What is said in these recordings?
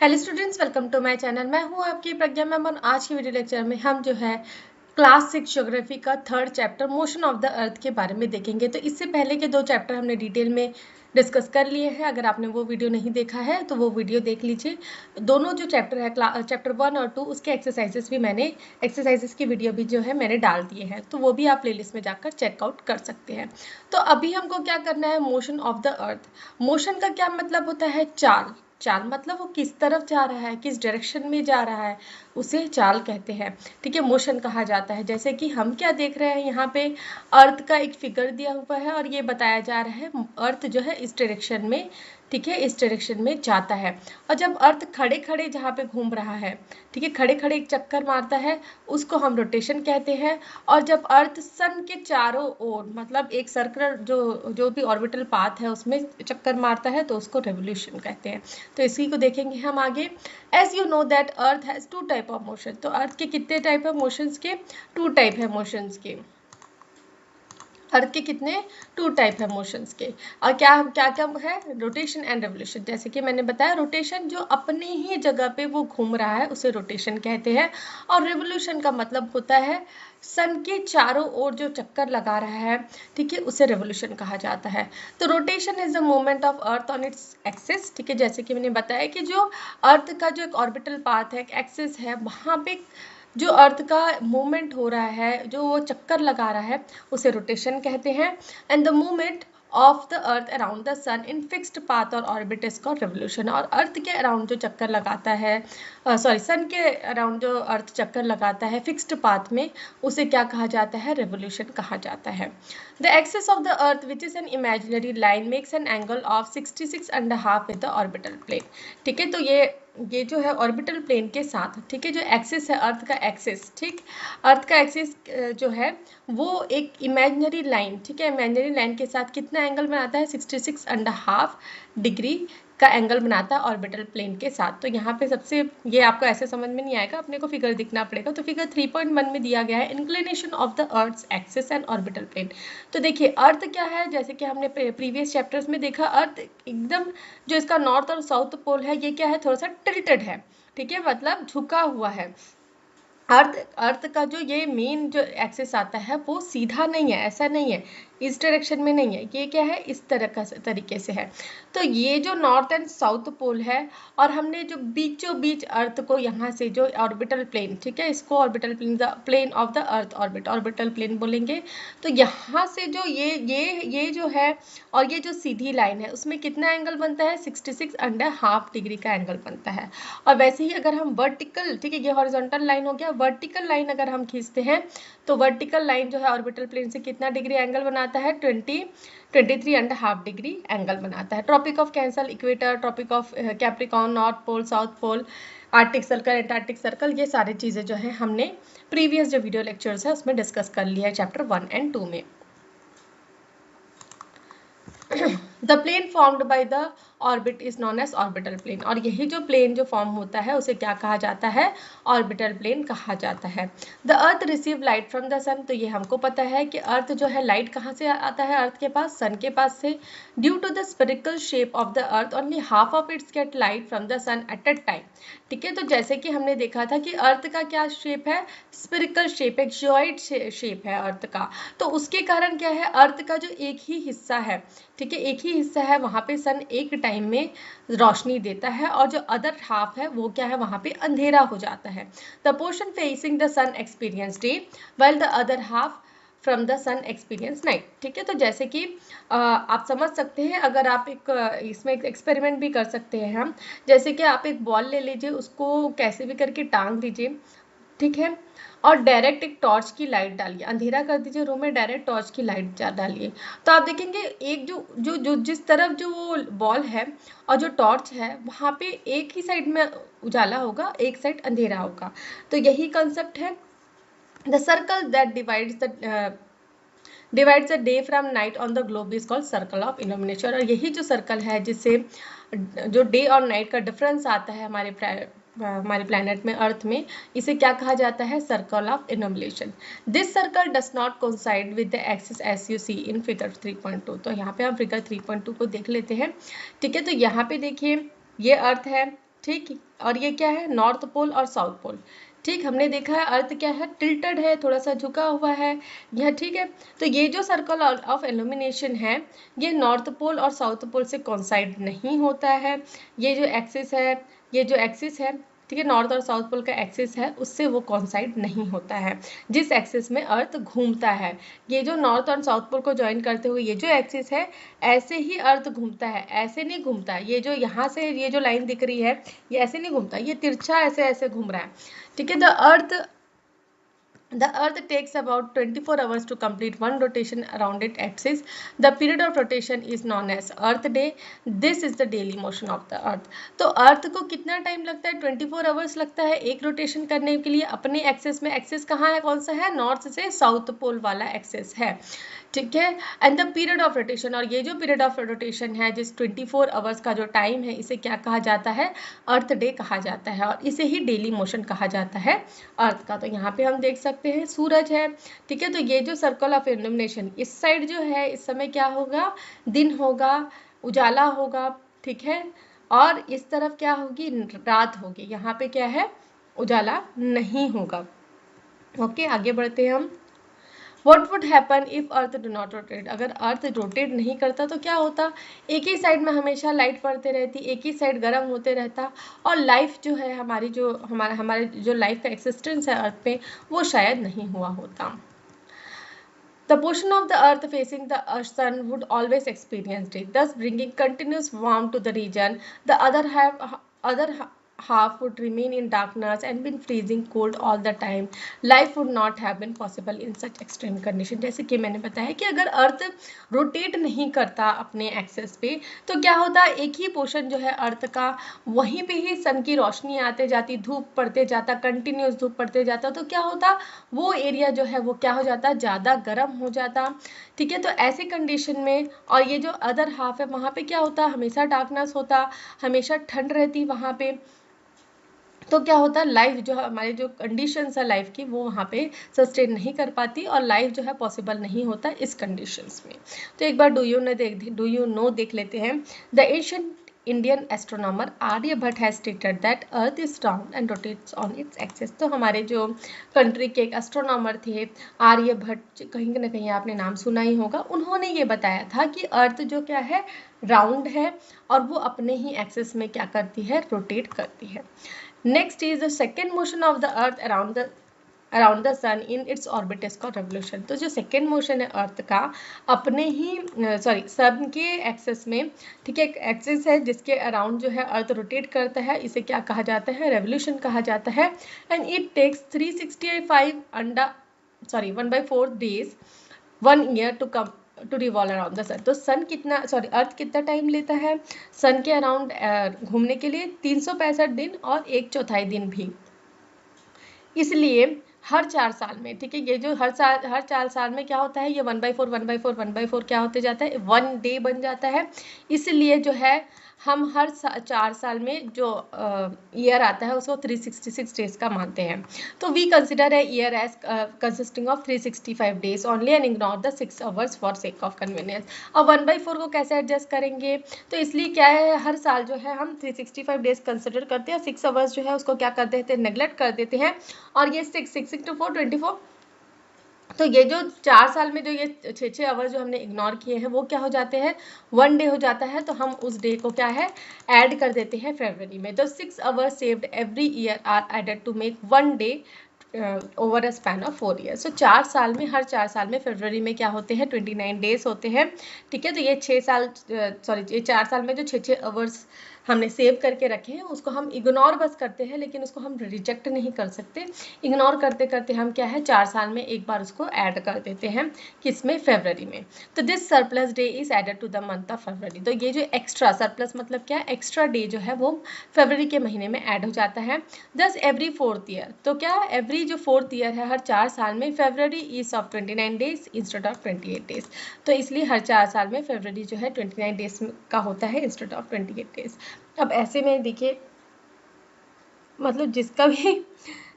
Hello students, welcome to my channel. मैं हूं आपकी प्रज्ञा मैम और आज की वीडियो लेक्चर में हम जो है क्लास 6 ज्योग्राफी का third chapter motion of the अर्थ के बारे में देखेंगे। तो इससे पहले के दो चैप्टर हमने डिटेल में डिस्कस कर लिए हैं। अगर आपने वो वीडियो नहीं देखा है तो वो वीडियो देख लीजिए। दोनों जो चैप्टर है चैप्टर 1 और 2 उसके एक्सरसाइजेस की वीडियो भी जो है मैंने डाल दिए हैं, तो वो भी आप प्लेलिस्ट में जाकर चेकआउट कर सकते हैं। तो अभी हमको क्या करना है, motion of the earth. Motion का क्या मतलब होता है? चाल। चाल मतलब वो किस तरफ जा रहा है, किस डायरेक्शन में जा रहा है, उसे चाल कहते हैं। ठीक है, मोशन कहा जाता है। जैसे कि हम क्या देख रहे हैं यहाँ पे, अर्थ का एक फिगर दिया हुआ है और ये बताया जा रहा है अर्थ जो है इस डायरेक्शन में, ठीक है, इस डायरेक्शन में जाता है। और जब अर्थ खड़े खड़े जहाँ पे घूम रहा है, ठीक है, खड़े खड़े एक चक्कर मारता है, उसको हम रोटेशन कहते हैं। और जब अर्थ सन के चारों ओर मतलब एक सर्कुलर जो भी ऑर्बिटल पाथ है उसमें चक्कर मारता है तो उसको रेवोल्यूशन कहते हैं। तो इसी को देखेंगे हम आगे। As you know that earth has two type of motion. तो अर्थ के कितने टाइप ऑफ मोशंस के? टू टाइप है मोशंस के। अर्थ के कितने? टू टाइप है मोशंस के। और क्या क्या क्या है? Rotation and revolution. जैसे कि मैंने बताया, रोटेशन जो अपने ही जगह पे वो घूम रहा है उसे रोटेशन कहते हैं। और रेवोल्यूशन का मतलब होता है सन के चारों ओर जो चक्कर लगा रहा है, ठीक है, उसे रेवोल्यूशन कहा जाता है। तो rotation is the movement of earth on its axis. ठीक है, जैसे कि मैंने बताया कि जो अर्थ का जो एक ऑर्बिटल पाथ है, एक एक्सिस है, वहाँ पे जो अर्थ का मूवमेंट हो रहा है, जो वो चक्कर लगा रहा है, उसे रोटेशन कहते हैं। And the movement of the earth around the sun in fixed path और ऑर्बिट इज कॉल्ड रेवोल्यूशन। और अर्थ के अराउंड जो चक्कर लगाता है, सन के अराउंड जो अर्थ चक्कर लगाता है फिक्स्ड पाथ में, उसे क्या कहा जाता है? रेवोल्यूशन कहा जाता है। The axis of the earth which is an imaginary line makes an angle of 66.5 with the orbital plane. ठीक है, तो ये जो है ऑर्बिटल प्लेन के साथ, ठीक है, जो एक्सिस है अर्थ का एक्सिस, ठीक, अर्थ का एक्सिस जो है वो एक इमेजिनरी लाइन, ठीक है, इमेजिनरी लाइन के साथ कितना एंगल बनाता है? 66.5 डिग्री का एंगल बनाता है ऑर्बिटल प्लेन के साथ। तो यहाँ पे सबसे, ये आपको ऐसे समझ में नहीं आएगा, अपने को फिगर दिखना पड़ेगा। तो फिगर 3.1 में दिया गया है inclination of the earth axis and orbital plane. तो देखिए अर्थ क्या है, जैसे कि हमने प्रीवियस चैप्टर्स में देखा, अर्थ एकदम जो इसका नॉर्थ और साउथ पोल है, ये क्या है? थोड़ा सा टिल्टेड है, ठीक है, मतलब झुका हुआ है। अर्थ का जो ये मेन जो एक्सिस आता है वो सीधा नहीं है, ऐसा नहीं है, इस डायरेक्शन में नहीं है, ये क्या है? इस तरह का तरीके से है। तो ये जो नॉर्थ एंड साउथ पोल है, और हमने जो बीचों बीच अर्थ को यहाँ से जो ऑर्बिटल प्लेन, ठीक है, इसको orbital plane, the plane of the earth orbital plane बोलेंगे। तो यहाँ से जो ये जो है और ये जो सीधी लाइन है उसमें कितना एंगल बनता है? 66.5 डिग्री का एंगल बनता है। और वैसे ही अगर हम वर्टिकल, ठीक है, ये हॉरिजॉन्टल लाइन हो गया, वर्टिकल लाइन अगर हम खींचते हैं तो वर्टिकल लाइन जो है ऑर्बिटल प्लेन से कितना डिग्री एंगल बनाता है? 23.5 डिग्री एंगल बनाता है। Tropic of cancer, equator, tropic of capricorn, north pole, south pole, arctic circle, antarctic circle, ये सारी चीजें जो है हमने प्रीवियस जो वीडियो लेक्चर्स है उसमें डिस्कस कर लिया है चैप्टर 1 एंड 2 में। The plane formed by the orbit is known as orbital plane. और यही जो प्लेन जो फॉर्म होता है उसे क्या कहा जाता है? ऑर्बिटल प्लेन कहा जाता है। The earth receive light from the sun. तो ये हमको पता है कि अर्थ जो है लाइट कहाँ से आता है? अर्थ के पास, सन के पास से। Due to the spherical shape of the earth only half of its get light from the sun at a time. ठीक है, तो जैसे कि हमने देखा था कि अर्थ का क्या शेप है? स्फेरिकल शेप, एक ज्वाइड शेप है अर्थ का। तो उसके कारण क्या है, अर्थ का जो एक ही हिस्सा है, ठीक है, एक ही हिस्सा है, वहां पे सन एक टाइम में रोशनी देता है और जो अदर हाफ है वो क्या है, वहां पे अंधेरा हो जाता है। The portion facing the sun experience day while the other half from the sun experience night. ठीक है, तो जैसे कि आप समझ सकते हैं, अगर आप इसमें एक एक्सपेरिमेंट भी कर सकते हैं हम। जैसे कि आप एक बॉल ले लीजिए, उसको कैसे भी करके टांग दीजिए, ठीक है, और डायरेक्ट एक टॉर्च की लाइट डालिए, अंधेरा कर दीजिए रूम में, डायरेक्ट टॉर्च की लाइट डालिए, तो आप देखेंगे एक जो जो जो जिस तरफ जो वो बॉल है और जो टॉर्च है वहाँ पे एक ही साइड में उजाला होगा, एक साइड अंधेरा होगा। तो यही कंसेप्ट है। The circle that divides the day from night on the globe is called circle of illumination. और यही जो सर्कल है जिससे जो डे और नाइट का डिफरेंस आता है हमारे प्लैनेट में, अर्थ में, इसे क्या कहा जाता है? Circle of illumination. This circle does not coincide with the axis as you see in figure 3.2। तो यहाँ पे हम फिगर 3.2 को देख लेते हैं। ठीक है, तो यहाँ पे देखिए ये अर्थ है, ठीक। और ये क्या है, नॉर्थ पोल और साउथ पोल। ठीक, हमने देखा है अर्थ क्या है, टिल्टेड है, थोड़ा सा झुका हुआ है यह। ठीक है, तो ये जो सर्कल ऑफ इल्यूमिनेशन है ये नॉर्थ पोल और साउथ पोल से कोइंसाइड नहीं होता है। ये जो एक्सिस है, ये जो एक्सिस है, ठीक है, नॉर्थ और साउथ पोल का एक्सिस है, उससे वो कोइंसाइड नहीं होता है जिस एक्सिस में अर्थ घूमता है। ये जो नॉर्थ और साउथ पोल को ज्वाइन करते हुए ये जो एक्सिस है, ऐसे ही अर्थ घूमता है, ऐसे नहीं घूमता। ये जो यहाँ से ये जो लाइन दिख रही है ये ऐसे नहीं घूमता, ये तिरछा ऐसे ऐसे घूम रहा है। ठीक है, The Earth takes about 24 hours to complete one rotation around its axis. The period of rotation is known as Earth Day. This is the daily motion of the Earth. तो अर्थ को कितना टाइम लगता है, 24 आवर्स लगता है एक rotation करने के लिए अपने एक्सेस में। एक्सेस कहाँ है, कौन सा है, नॉर्थ से साउथ पोल वाला एक्सेस है। ठीक है, and the period of rotation, और ये जो पीरियड ऑफ रोटेशन है जिस 24 आवर्स का जो टाइम है, इसे क्या कहा जाता है, अर्थ डे कहा जाता है, और इसे ही डेली मोशन कहा जाता है अर्थ का। तो यहाँ पे हम देख सकते हैं सूरज है। ठीक है, तो ये जो सर्कल ऑफ इल्यूमिनेशन इस साइड जो है, इस समय क्या होगा, दिन होगा, उजाला होगा। ठीक है, और इस तरफ क्या होगी, रात होगी। यहाँ पे क्या है, उजाला नहीं होगा। ओके, आगे बढ़ते हैं हम। What would happen if Earth do not rotate? अगर अर्थ रोटेट नहीं करता तो क्या होता, एक ही साइड में हमेशा लाइट पड़ते रहती, एक ही साइड गर्म होते रहता, और लाइफ जो है हमारी, जो हमारे जो लाइफ का एक्सिस्टेंस है अर्थ पे, वो शायद नहीं हुआ होता। The portion of the earth facing the sun would always experience it, thus bringing continuous warmth to the region. The other half would remain in darkness and been freezing cold all the time. Life would not have been possible in such extreme condition. जैसे कि मैंने बताया कि अगर earth rotate नहीं करता अपने access पे तो क्या होता, एक ही पोर्शन जो है अर्थ का, वहीं पे ही सन की रोशनी आते जाती, धूप पड़ते जाता, कंटिन्यूस धूप पड़ते जाता, तो क्या होता, वो एरिया जो है वो क्या हो जाता, ज़्यादा गर्म हो जाता। ठीक है, तो ऐसी कंडीशन में, और ये जो अदर हाफ है वहाँ पे क्या होता, हमेशा डार्कनेस होता, हमेशा ठंड रहती वहाँ पे। तो क्या होता, लाइफ जो हमारी जो कंडीशंस है लाइफ की, वो वहाँ पे सस्टेन नहीं कर पाती, और लाइफ जो है पॉसिबल नहीं होता इस कंडीशंस में। तो एक बार डू यू नो देख लेते हैं। The ancient Indian astronomer Aryabhata has stated that earth is round and rotates on its axis. तो हमारे जो कंट्री के एक एस्ट्रोनॉमर थे आर्यभट्ट, कहीं ना कहीं आपने नाम सुना ही होगा, उन्होंने ये बताया था कि अर्थ जो क्या है, राउंड है, और वो अपने ही एक्सिस में क्या करती है, रोटेट करती है। Next is the second motion of the earth around the sun in its orbit is called revolution. तो जो सेकेंड मोशन है अर्थ का अपने ही सन के एक्सेस में, ठीक है, एक एक्सेस है जिसके अराउंड जो है अर्थ रोटेट करता है, इसे क्या कहा जाता है, रेवोल्यूशन कहा जाता है। And it takes 1/4 days 1 year to revolve around the sun. तो अर्थ कितना टाइम लेता है सन के अराउंड घूमने के लिए, 365 दिन और 1/4 दिन भी। इसलिए हर 4 साल में, ठीक है, ये जो हर 4 साल में क्या होता है, ये 1/4 क्या होते जाता है, 1 डे बन जाता है। इसलिए जो है हम हर 4 साल में जो ईयर आता है उसको 366 डेज का मानते हैं। तो we consider a year as consisting of 365 days only and ignore the 6 hours for sake of convenience. अब 1/4 को कैसे एडजस्ट करेंगे, तो इसलिए क्या है, हर साल जो है हम 365 डेज कंसिडर करते हैं, 6 आवर्स जो है उसको क्या कर देते हैं, नेग्लेक्ट कर देते हैं, और ये 6 into 4 24। तो ये जो 4 साल में जो ये 6 आवर जो हमने इग्नोर किए हैं वो क्या हो जाते हैं, 1 डे हो जाता है। तो हम उस डे को क्या है, ऐड कर देते हैं फरवरी में। तो 6 hours saved every year are added to make 1 day over a span of 4 years. तो 4 साल में, हर 4 साल में फरवरी में क्या होते हैं, 29 डेज होते हैं। ठीक है, तो ये 4 साल में जो 6 आवर्स हमने सेव करके रखे हैं उसको हम इग्नोर बस करते हैं, लेकिन उसको हम रिजेक्ट नहीं कर सकते। इग्नोर करते करते हम क्या है, 4 साल में एक बार उसको ऐड कर देते हैं, किसमें, फरवरी में। तो this surplus day is added to the month of February. तो ये जो एक्स्ट्रा सरप्लस मतलब क्या, एक्स्ट्रा डे जो है वो फरवरी के महीने में ऐड हो जाता है। दस एवरी 4th ईयर, तो क्या एवरी जो 4th ईयर है, हर 4 साल में February is of 29 days instead of 28 days. तो इसलिए हर 4 साल में फरवरी जो है 29 डेज का होता है इंस्टेड ऑफ 28 डेज। अब ऐसे में देखिए, मतलब जिसका भी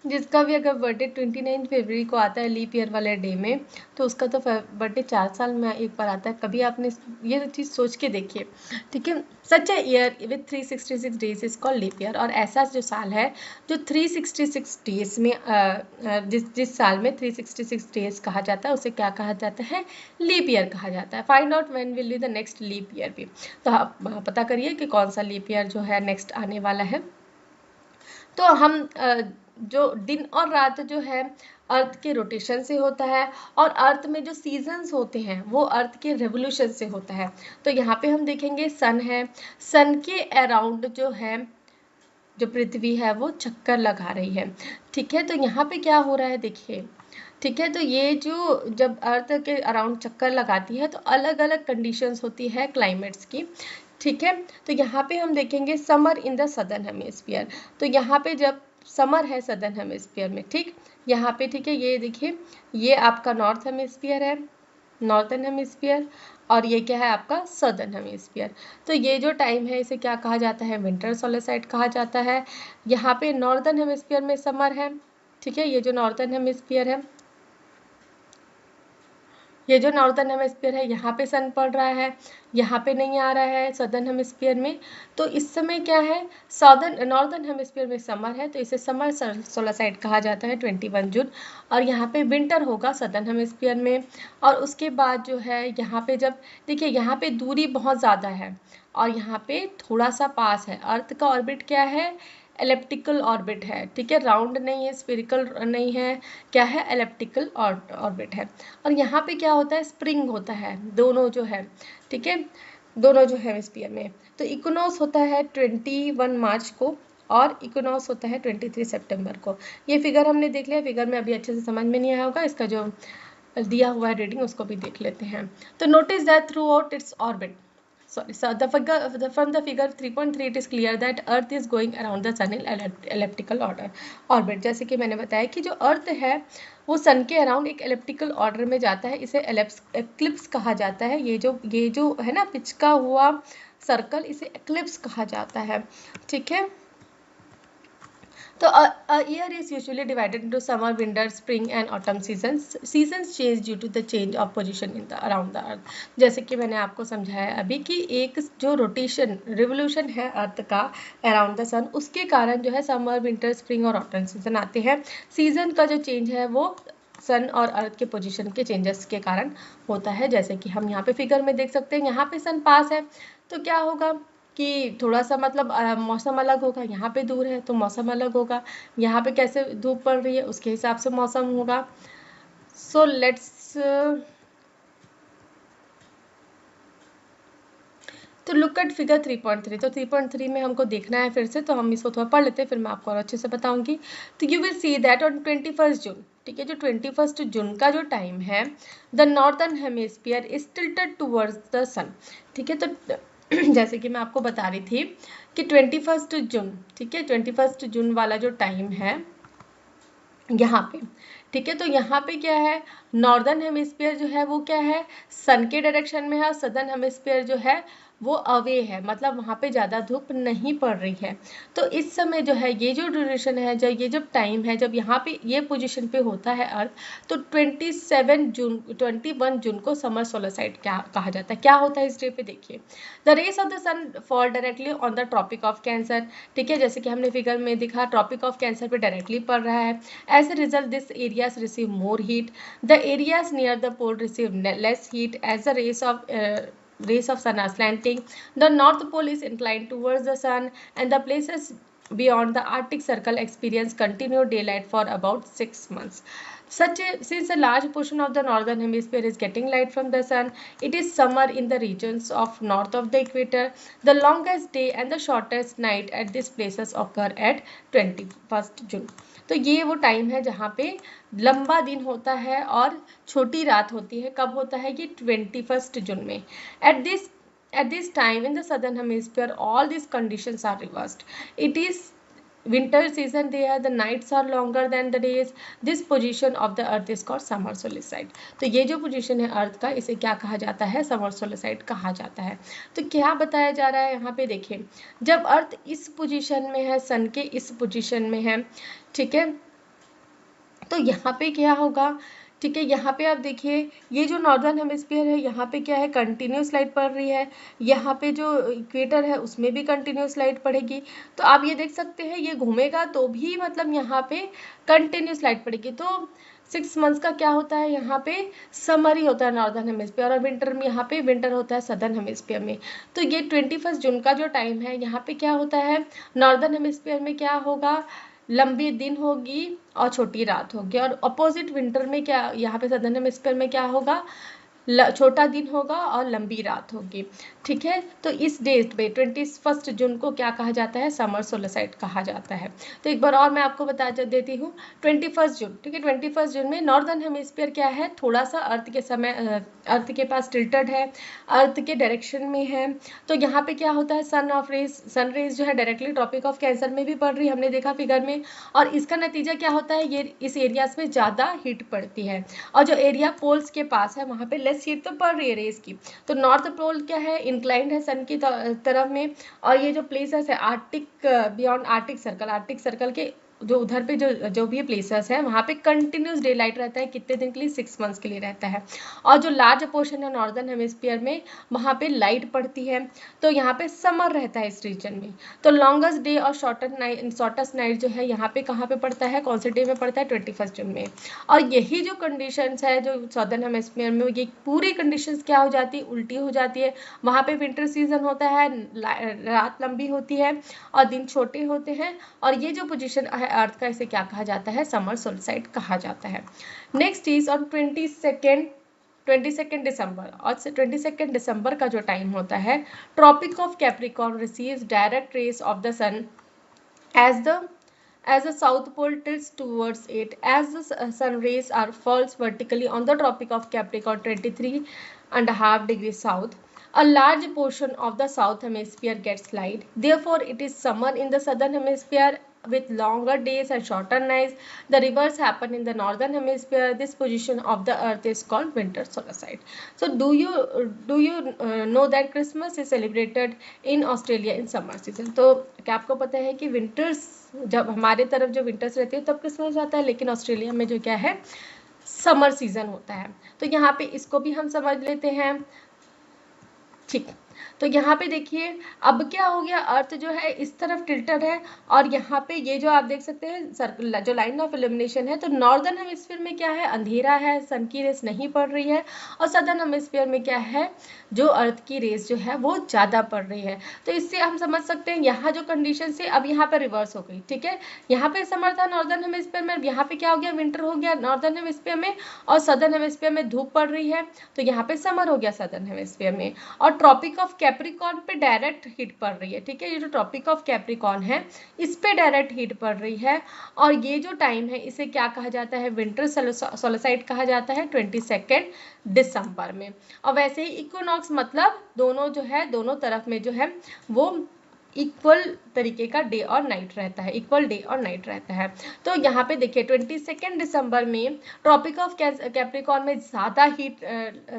जिसका भी अगर बर्थडे 29 फरवरी को आता है लीप ईयर वाले डे में, तो उसका तो बर्थडे 4 साल में एक बार आता है। कभी आपने ये चीज़ सोच के देखिए, ठीक है। Such a year with 366 days is called leap year. और ऐसा जो साल है जो 366 डेज में जिस साल में 366 डेज कहा जाता है उसे क्या कहा जाता है? लीप ईयर कहा जाता है। Find out when will be the next leap year भी। तो आप पता करिए कि कौन सा लीप ईयर जो है नेक्स्ट आने वाला है। तो हम जो दिन और रात जो है अर्थ के रोटेशन से होता है, और अर्थ में जो सीजन्स होते हैं वो अर्थ के रेवोल्यूशन से होता है। तो यहाँ पे हम देखेंगे सन है, सन के अराउंड जो है जो पृथ्वी है वो चक्कर लगा रही है, ठीक है। तो यहाँ पे क्या हो रहा है देखिए, ठीक है। तो ये जो जब अर्थ के अराउंड चक्कर लगाती है तो अलग अलग कंडीशंस होती है क्लाइमेट्स की, ठीक है। तो यहाँ पे हम देखेंगे summer in the southern hemisphere. तो यहाँ पे जब समर है सदर्न हेमिस्फीयर में, ठीक, यहाँ पे, ठीक है, ये देखिए, ये आपका नॉर्थ हेमिस्फीयर है, नॉर्थर्न हेमिस्फीयर, और ये क्या है आपका सदर्न हेमिस्फीयर। तो ये जो टाइम है इसे क्या कहा जाता है? विंटर सोलेसाइड कहा जाता है। यहाँ पे नॉर्दर्न हेमिस्फीयर में समर है, ठीक है, ये जो नॉर्थर्न हेमिस्फीयर है, ये जो नॉर्थर्न हेमिस्फीयर है यहाँ पे सन पड़ रहा है, यहाँ पे नहीं आ रहा है सदर्न हेमिस्फीयर में। तो इस समय क्या है, सदर्न नॉर्थर्न हेमिस्फीयर में समर है तो इसे समर सोलसाइड कहा जाता है 21 जून। और यहाँ पे विंटर होगा सदर्न हेमिस्फीयर में। और उसके बाद जो है यहाँ पे जब देखिए यहाँ पे दूरी बहुत ज़्यादा है और यहाँ पे थोड़ा सा पास है। अर्थ का ऑर्बिट क्या है? एलिप्टिकल ऑर्बिट है, ठीक है, राउंड नहीं है, स्फेरिकल नहीं है, क्या है? एलिप्टिकल ऑर्बिट है। और यहाँ पे क्या होता है? स्प्रिंग होता है दोनों जो है, ठीक है, दोनों जो हेमिस्फीयर में। तो इक्विनॉक्स होता है 21 मार्च को और इक्विनॉक्स होता है 23 सितंबर को। ये फिगर हमने देख लिया, फिगर में अभी अच्छे से समझ में नहीं आया होगा, इसका जो दिया हुआ है रीडिंग उसको भी देख लेते हैं। तो notice that through out its orbit, sorry, so from the figure 3.3 it is clear that earth is going around the sun in elliptical orbit। जैसे कि मैंने बताया कि जो अर्थ है वो सन के अराउंड एक एलिप्टिकल ऑर्डर में जाता है, इसे एक्लिप्स कहा जाता है। ये जो है ना पिचका हुआ सर्कल, इसे एक्लिप्स कहा जाता है, ठीक है। तो a year is usually divided into summer, winter, spring and autumn seasons. Seasons change due to the change of position in the around the earth। जैसे कि मैंने आपको समझाया अभी कि एक जो रोटेशन रिवोल्यूशन है अर्थ का अराउंड द सन, उसके कारण जो है समर, विंटर, स्प्रिंग और ऑटम सीजन आते हैं। सीजन का जो चेंज है वो सन और अर्थ के पोजीशन के चेंजेस के कारण होता है। जैसे कि हम यहाँ पे फिगर में देख सकते हैं, यहाँ पे सन पास है तो क्या होगा कि थोड़ा सा मतलब मौसम अलग होगा, यहाँ पे दूर है तो मौसम अलग होगा, यहाँ पे कैसे धूप पड़ रही है उसके हिसाब से मौसम होगा। सो लेट्स तो लुक एट फिगर 3.3। तो 3.3 में हमको देखना है फिर से, तो हम इसको थोड़ा पढ़ लेते हैं फिर मैं आपको और अच्छे से बताऊंगी। तो you will see that on 21 June, ठीक है, जो 21 जून का जो टाइम है, the northern hemisphere is tilted towards the sun, ठीक है। तो जैसे कि मैं आपको बता रही थी कि 21 जून, ठीक है, 21 जून वाला जो टाइम है यहाँ पे, ठीक है, तो यहाँ पे क्या है, नॉर्दर्न हेमिस्फीयर जो है वो क्या है, सन के डायरेक्शन में है, और सदर्न हेमिस्फीयर जो है वो अवे है, मतलब वहाँ पे ज़्यादा धूप नहीं पड़ रही है। तो इस समय जो है ये जो ड्यूरेशन है, जब ये जब टाइम है जब यहाँ पे ये पोजीशन पे होता है अर्थ, तो 21 जून को समर सोलसाइड क्या कहा जाता है। क्या होता है इस डे पे देखिए, the rays of the sun fall directly on the tropic of cancer, ठीक है, जैसे कि हमने फिगर में दिखा ट्रॉपिक ऑफ कैंसर पे डायरेक्टली पड़ रहा है। As a result, these areas receive more heat. The areas near the pole receive less heat as the rays of sun are slanting. The north pole is inclined towards the sun, and the places beyond the Arctic Circle experience continued daylight for about 6 months. Since a large portion of the northern hemisphere is getting light from the sun, it is summer in the regions of north of the equator. The longest day and the shortest night at these places occur at 21st June. तो ये वो time है जहाँ पे लंबा दिन होता है और छोटी रात होती है। कब होता है ये? 21 जून में। At this time in the southern hemisphere all these conditions are reversed. It is winter season there, the nights are longer than the days. This position of the earth is called summer solstice. तो ये जो position है अर्थ का, इसे क्या कहा जाता है? समर सोलिसाइड कहा जाता है। तो क्या बताया जा रहा है यहाँ पे देखिए, जब अर्थ इस पोजीशन में है, सन के इस पोजीशन में है, ठीक है, तो यहाँ पे क्या होगा, ठीक है, यहाँ पे आप देखिए ये जो नॉर्दर्न हेमिस्फीयर है यहाँ पे क्या है, कंटिन्यूस लाइट पड़ रही है, यहाँ पे जो इक्वेटर है उसमें भी कंटिन्यूस लाइट पड़ेगी। तो आप ये देख सकते हैं ये घूमेगा तो भी मतलब यहाँ पे कंटिन्यूस लाइट पड़ेगी। तो 6 मंथ्स का क्या होता है, यहाँ पे समर ही होता है नॉर्दर्न हेमिस्फीयर, और विंटर में यहाँ पे विंटर होता है सदर्न हेमिस्फीयर में। तो ये 21 जून का जो टाइम है यहाँ पे क्या होता है, नॉर्दर्न हेमिस्फीयर में क्या होगा, लंबी दिन होगी और छोटी रात होगी, और अपोजिट विंटर में क्या, यहाँ पे सदर्न हेमिस्फीयर में क्या होगा, छोटा दिन होगा और लंबी रात होगी। ठीक है, तो इस डेट पे 21 जून को क्या कहा जाता है, समर सोलस्टिस कहा जाता है। तो एक बार और मैं आपको बता देती हूँ, 21 जून, ठीक है, 21 जून में नॉर्दर्न हेमिस्फीयर क्या है, थोड़ा सा अर्थ के समय, अर्थ के पास टिल्टेड है, अर्थ के डायरेक्शन में है। तो यहाँ पे क्या होता है, सन रेज जो है डायरेक्टली ट्रॉपिक ऑफ कैंसर में भी पड़ रही है, हमने देखा फिगर में, और इसका नतीजा क्या होता है, ये इस एरियाज में ज़्यादा हीट पड़ती है, और जो एरिया पोल्स के पास है वहाँ पे लेस हीट तो पड़ रही है रेस की। तो नॉर्थ पोल क्या है, इंक्लाइंड है सन की तरफ में, और ये जो प्लेसेस है आर्टिक, बियॉन्ड आर्टिक सर्कल के जो उधर पे जो भी प्लेसेस है वहाँ पे कंटिन्यूस डे लाइट रहता है, कितने दिन के लिए, 6 मंथ्स के लिए रहता है। और जो लार्ज पोर्शन है नॉर्दर्न हेमिस्फीयर में वहाँ पे लाइट पड़ती है, तो यहाँ पे समर रहता है इस रीजन में। तो लॉन्गेस्ट डे और शॉर्टेस्ट नाइट जो है यहाँ पे कहाँ पे पड़ता है, कौन से डे में पड़ता है, 21 जून में। और यही जो कंडीशंस है जो सदर्न हेमिस्फीयर में, ये पूरी कंडीशंस क्या हो जाती है, उल्टी हो जाती है। वहाँ पे विंटर सीजन होता है, रात लंबी होती है और दिन छोटे होते हैं, और ये जो पोजीशन है अर्थ का, इसे क्या कहा जाता है, समर सोलस्टिस कहा जाता है। नेक्स्ट इज ऑन 22 दिसंबर, और 22 दिसंबर का जो टाइम होता है, tropic of capricorn receives direct rays of the sun as the south pole tilts towards it, as the sun rays are falls vertically on the tropic of Capricorn 23.5 degrees south, a large portion of the south hemisphere gets light. Therefore it is summer in the southern hemisphere with longer days and shorter nights. The reverse happen in the northern hemisphere. This position of the earth is called winter solstice. So do you know that Christmas is celebrated in Australia in summer season? तो क्या आपको पता है कि winters, जब हमारे तरफ जो विंटर्स रहती है तब क्रिसमस आता है, लेकिन ऑस्ट्रेलिया में जो क्या है, समर सीजन होता है। तो यहाँ पे इसको भी हम समझ लेते हैं, ठीक। तो यहाँ पे देखिए अब क्या हो गया, अर्थ जो है इस तरफ टिल्टेड है, और यहाँ पे ये जो आप देख सकते हैं सर्कल, जो लाइन ऑफ इल्यूमिनेशन है, तो नॉर्दर्न हेमिस्फीयर में क्या है, अंधेरा है, सन की रेस नहीं पड़ रही है, और सदर्न हेमिस्फीयर में क्या है, जो अर्थ की रेस जो है वो ज़्यादा पड़ रही है। तो इससे हम समझ सकते हैं यहाँ जो कंडीशन से अब यहाँ पर रिवर्स हो गई, ठीक है, यहाँ पे समर था नॉर्दर्न हेमिस्फीयर में, यहाँ पे क्या हो गया, विंटर हो गया नॉर्दर्न हेमिस्फीयर में, और सदर्न हेमिस्फीयर में धूप पड़ रही है, तो यहाँ पे समर हो गया सदर्न हेमिस्फीयर में। और ट्रॉपिक ऑफ कैप्रिकॉर्न पे डायरेक्ट हीट पड़ रही है, ठीक है, ये जो ट्रॉपिक ऑफ कैप्रिकॉर्न है इस पे डायरेक्ट हीट पड़ रही है, और ये जो टाइम है इसे क्या कहा जाता है, विंटर सोलस्टिस कहा जाता है 22 दिसंबर में। और वैसे ही इक्विनॉक्स मतलब दोनों जो है, दोनों तरफ में जो है वो इक्वल तरीके का डे और नाइट रहता है, इक्वल डे और नाइट रहता है। तो यहाँ पे देखिए 22 दिसंबर में ट्रॉपिक ऑफ कैप्रिकॉर्न में ज़्यादा हीट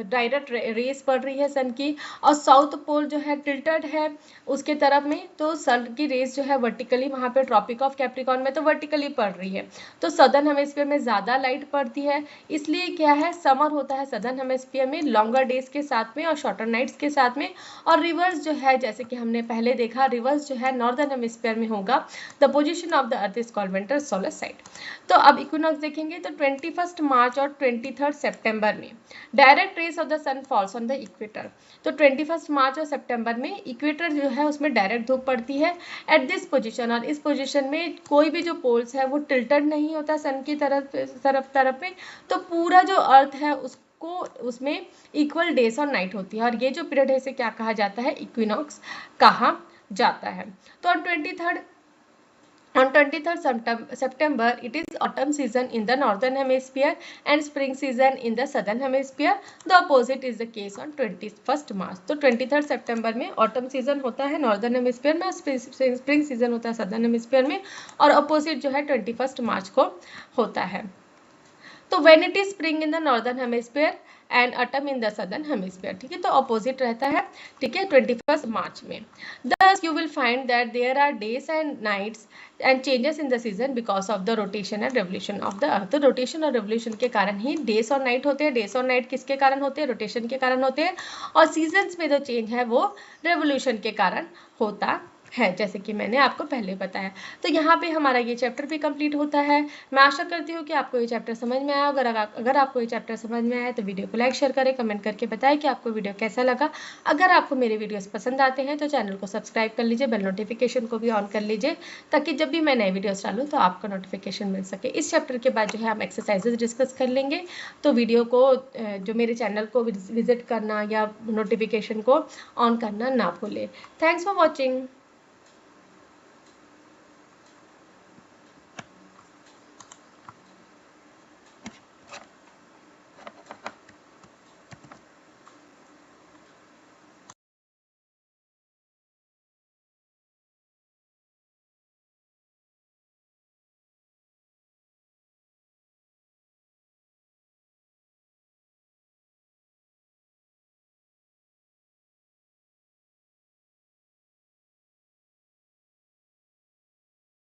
डायरेक्ट रेस पड़ रही है सन की, और साउथ पोल जो है टिल्टेड है उसके तरफ में, तो सन की रेस जो है वर्टिकली वहाँ पे ट्रॉपिक ऑफ कैप्रिकॉर्न में तो वर्टिकली पड़ रही है, तो सदर्न हेमिस्फीयर में ज़्यादा लाइट पड़ती है, इसलिए क्या है, समर होता है सदर्न हेमिस्फीयर में लॉन्गर डेज के साथ में और शॉर्टर नाइट्स के साथ में। और रिवर्स जो है, जैसे कि हमने पहले देखा, रिवर्स जो है नॉर्दर्न हेमिस्फीयर में होगा, the position of the earth is called winter solstice. तो अब इक्विनॉक्स देखेंगे तो 21 मार्च और 23 सितंबर में direct rays of the sun falls on the equator. तो 21 मार्च और सितंबर में इक्वेटर जो है उसमें डायरेक्ट धूप पड़ती है एट दिस पोजीशन, और इस पोजीशन में कोई भी जो पोल्स है वो टिल्टेड नहीं होता सन की तरफ में, तो पूरा जो अर्थ है उसको उसमें इक्वल डेज और नाइट होती है, और ये जो पीरियड है इसे क्या कहा जाता है, इक्विनॉक्स कहा जाता है। तो on 23rd September it is autumn season in the northern hemisphere and spring season in the southern hemisphere. The opposite is the case on 21st March. तो 23rd September में autumn season होता है northern hemisphere में, spring season होता है southern hemisphere में, और opposite जो है 21st March को होता है। तो when it is spring in the northern hemisphere and autumn in the southern hemisphere, ठीक है, तो अपोजिट रहता है, ठीक है, 21 मार्च में। Thus you will find that there are days and nights and changes in the season because of the rotation and revolution of the earth। तो rotation और रेवोल्यूशन के कारण ही डेज और नाइट होते हैं। डेज और नाइट किसके कारण होते हैं? रोटेशन के कारण होते हैं। और सीजन्स में जो चेंज है वो रेवोल्यूशन के कारण होता है, जैसे कि मैंने आपको पहले बताया। तो यहाँ पे हमारा ये चैप्टर भी कंप्लीट होता है। मैं आशा करती हूँ कि आपको ये चैप्टर समझ में आया। अगर आपको ये चैप्टर समझ में आया तो वीडियो को लाइक शेयर करें, कमेंट करके बताएं कि आपको वीडियो कैसा लगा। अगर आपको मेरे वीडियोस पसंद आते हैं तो चैनल को सब्सक्राइब कर लीजिए, बेल नोटिफिकेशन को भी ऑन कर लीजिए, ताकि जब भी मैं नए वीडियोस डालूँ तो आपको नोटिफिकेशन मिल सके। इस चैप्टर के बाद जो है हम एक्सरसाइजेज डिस्कस कर लेंगे, तो वीडियो को जो मेरे चैनल को विजिट करना या नोटिफिकेशन को ऑन करना ना भूलें। Thanks for watching.